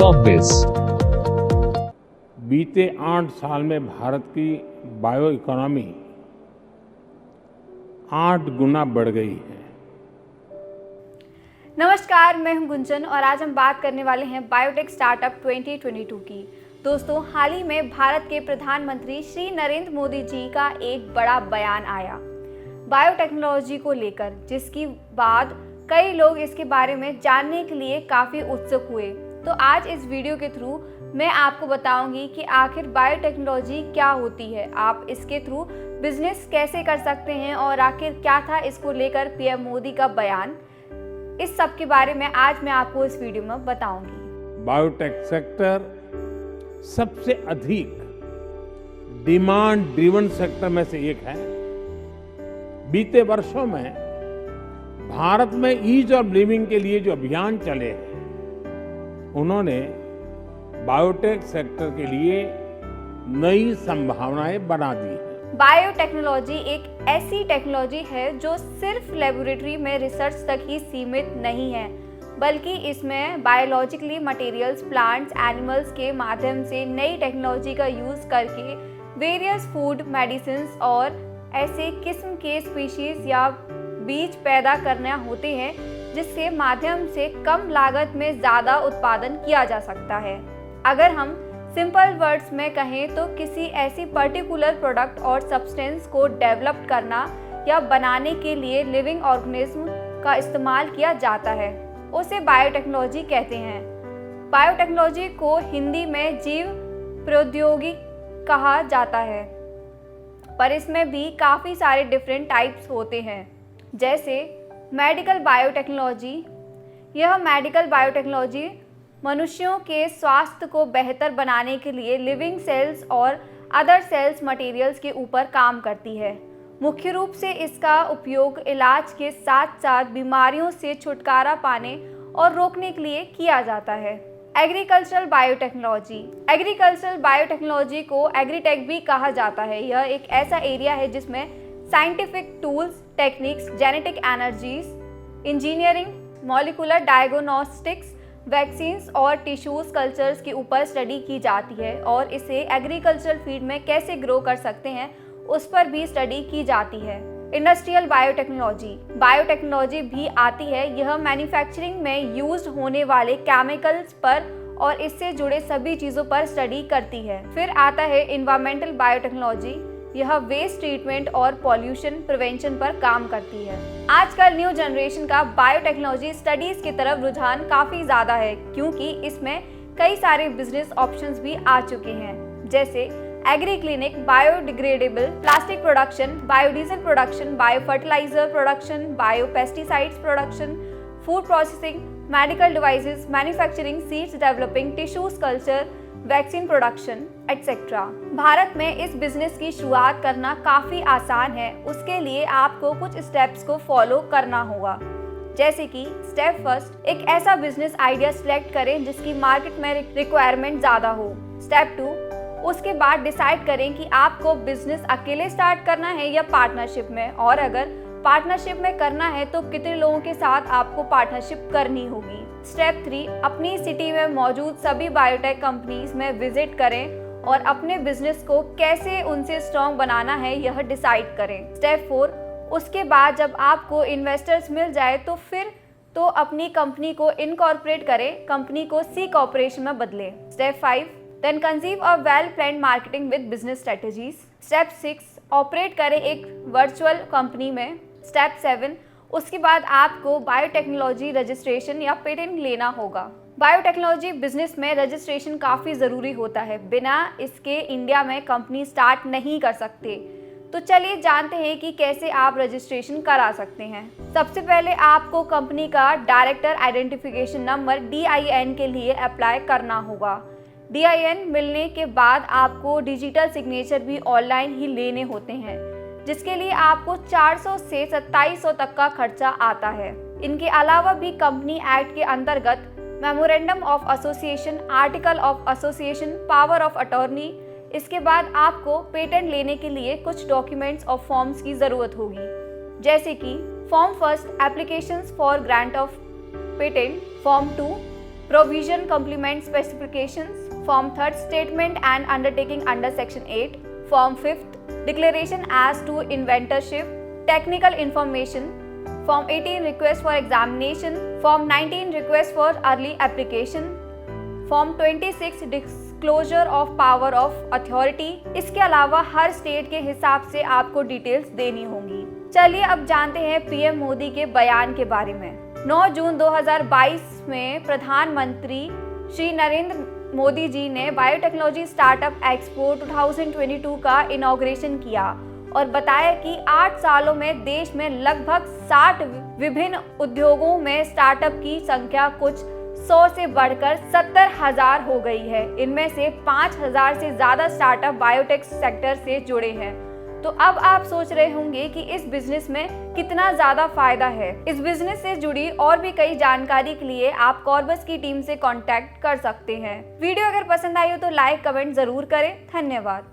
Shopbiz. बीते 8 साल में भारत की बायो इकोनॉमी 8 गुना बढ़ गई है। नमस्कार, मैं हूं गुंजन और आज हम बात करने वाले हैं बायोटेक स्टार्टअप 2022 की। दोस्तों, हाल ही में भारत के प्रधानमंत्री श्री नरेंद्र मोदी जी का एक बड़ा बयान आया बायोटेक्नोलॉजी को लेकर, जिसकी बाद कई लोग इसके बारे में जानने के लिए काफ़ी उत्सुक हुए। तो आज इस वीडियो के थ्रू मैं आपको बताऊंगी कि आखिर बायोटेक्नोलॉजी क्या होती है, आप इसके थ्रू बिजनेस कैसे कर सकते हैं और आखिर क्या था इसको लेकर पीएम मोदी का बयान। इस सब के बारे में आज मैं आपको इस वीडियो में बताऊंगी। बायोटेक सेक्टर सबसे अधिक डिमांड ड्रिवन सेक्टर में से एक है। बीते वर्षों में भारत में ईज ऑफ लिविंग के लिए जो अभियान चले हैं, उन्होंने बायोटेक सेक्टर के लिए नई संभावनाएं बना दी हैं। बायोटेक्नोलॉजी एक ऐसी टेक्नोलॉजी है जो सिर्फ लेबोरेटरी में रिसर्च तक ही सीमित नहीं है, बल्कि इसमें बायोलॉजिकली मटेरियल्स, प्लांट्स, एनिमल्स के माध्यम से नई टेक्नोलॉजी का यूज़ करके वेरियस फूड, मेडिसिन्स और ऐसे किस्म के स्पीशीज़ या बीज पैदा करना होते हैं, जिसके माध्यम से कम लागत में ज़्यादा उत्पादन किया जा सकता है। अगर हम सिंपल वर्ड्स में कहें तो किसी ऐसी पर्टिकुलर प्रोडक्ट और सब्सटेंस को डेवलप करना या बनाने के लिए लिविंग ऑर्गेनिज्म का इस्तेमाल किया जाता है, उसे बायोटेक्नोलॉजी कहते हैं। बायोटेक्नोलॉजी को हिंदी में जीव प्रौद्योगिकी कहा जाता है, पर इसमें भी काफ़ी सारे डिफरेंट टाइप्स होते हैं, जैसे मेडिकल बायोटेक्नोलॉजी। यह मेडिकल बायोटेक्नोलॉजी मनुष्यों के स्वास्थ्य को बेहतर बनाने के लिए लिविंग सेल्स और अदर सेल्स मटेरियल्स के ऊपर काम करती है। मुख्य रूप से इसका उपयोग इलाज के साथ साथ बीमारियों से छुटकारा पाने और रोकने के लिए किया जाता है। Agricultural biotechnology. एग्रीकल्चरल बायोटेक्नोलॉजी को एग्रीटेक भी कहा जाता है। यह एक ऐसा एरिया है जिसमें scientific tools, techniques, genetic energies, engineering, molecular diagnostics, vaccines और टिश्यूज कल्चर्स के ऊपर स्टडी की जाती है और इसे एग्रीकल्चरल फील्ड में कैसे ग्रो कर सकते हैं उस पर भी स्टडी की जाती है। Industrial biotechnology. बायोटेक्नोलॉजी भी आती है। यह मैन्युफैक्चरिंग में यूज्ड होने वाले केमिकल्स पर और इससे जुड़े सभी चीज़ों पर स्टडी करती है। फिर आता है इन्वायरमेंटल बायोटेक्नोलॉजी। यह वेस्ट ट्रीटमेंट और पॉल्यूशन प्रिवेंशन पर काम करती है। आजकल न्यू जनरेशन का बायोटेक्नोलॉजी स्टडीज की तरफ रुझान काफ़ी ज़्यादा है, क्योंकि इसमें कई सारे बिजनेस ऑप्शंस भी आ चुके हैं, जैसे agri clinic, biodegradable plastic production, biodiesel production, biofertiliser production, biopesticides production, food processing, medical devices manufacturing, seeds developing, tissues culture, vaccine production etcetera. Bharat में इस बिजनेस की शुरुआत करना काफ़ी आसान है। उसके लिए आपको कुछ स्टेप्स को फॉलो करना होगा, जैसे कि स्टेप फर्स्ट, एक ऐसा बिजनेस आइडिया सिलेक्ट करें जिसकी मार्केट में रिक्वायरमेंट ज़्यादा हो। स्टेप 2, उसके बाद डिसाइड करें कि आपको बिजनेस अकेले स्टार्ट करना है या पार्टनरशिप में, और अगर पार्टनरशिप में करना है तो कितने लोगों के साथ आपको पार्टनरशिप करनी होगी। स्टेप 3, अपनी सिटी में मौजूद सभी बायोटेक कंपनीज में विजिट करें और अपने बिजनेस को कैसे उनसे स्ट्रॉन्ग बनाना है यह डिसाइड करें। स्टेप 4, उसके बाद जब आपको इन्वेस्टर्स मिल जाए तो फिर तो अपनी कंपनी को इनकॉर्पोरेट करें, कंपनी को सी कॉर्पोरेशन में बदलें। Step 5, then conceive a well planned marketing with business strategies. Step 6, operate करें एक वर्चुअल कंपनी में। स्टेप 7, उसके बाद आपको बायोटेक्नोलॉजी रजिस्ट्रेशन या पेटेंट लेना होगा। बायोटेक्नोलॉजी बिजनेस में रजिस्ट्रेशन काफ़ी ज़रूरी होता है, बिना इसके इंडिया में कंपनी स्टार्ट नहीं कर सकते। तो चलिए जानते हैं कि कैसे आप रजिस्ट्रेशन करा सकते हैं। सबसे पहले आपको कंपनी का डायरेक्टर आइडेंटिफिकेशन नंबर DIN के लिए अप्लाई करना होगा। DIN मिलने के बाद आपको डिजिटल सिग्नेचर भी ऑनलाइन ही लेने होते हैं, जिसके लिए आपको 400 से 2700 तक का खर्चा आता है। इनके अलावा भी कंपनी एक्ट के अंतर्गत memorandum of association, article of association, power of attorney, इसके बाद आपको पेटेंट लेने के लिए कुछ डॉक्यूमेंट्स और फॉर्म्स की ज़रूरत होगी, जैसे कि form first applications for grant of patent, form 2 Provision complement specifications. Form 3rd statement and undertaking under section 8. Form 5th declaration as to inventorship. Technical information. Form 18 request for examination. Form 19 request for early application. Form 26 disclosure of power of authority. इसके अलावा हर state के हिसाब से आपको details देनी होंगी। चलिए अब जानते हैं पीएम मोदी के बयान के बारे में। 9 जून 2022 में प्रधानमंत्री श्री नरेंद्र मोदी जी ने बायोटेक्नोलॉजी स्टार्टअप एक्सपो 2022 का इनॉग्रेशन किया और बताया कि 8 सालों में देश में लगभग 60 विभिन्न उद्योगों में स्टार्टअप की संख्या कुछ 100 से बढ़कर 70,000 हो गई है। इनमें से 5,000 से ज़्यादा स्टार्टअप बायोटेक सेक्टर से जुड़े हैं। तो अब आप सोच रहे होंगे कि इस बिजनेस में कितना ज़्यादा फायदा है। इस बिजनेस से जुड़ी और भी कई जानकारी के लिए आप कॉर्बस की टीम से कांटेक्ट कर सकते हैं। वीडियो अगर पसंद आई हो तो लाइक कमेंट ज़रूर करें। धन्यवाद।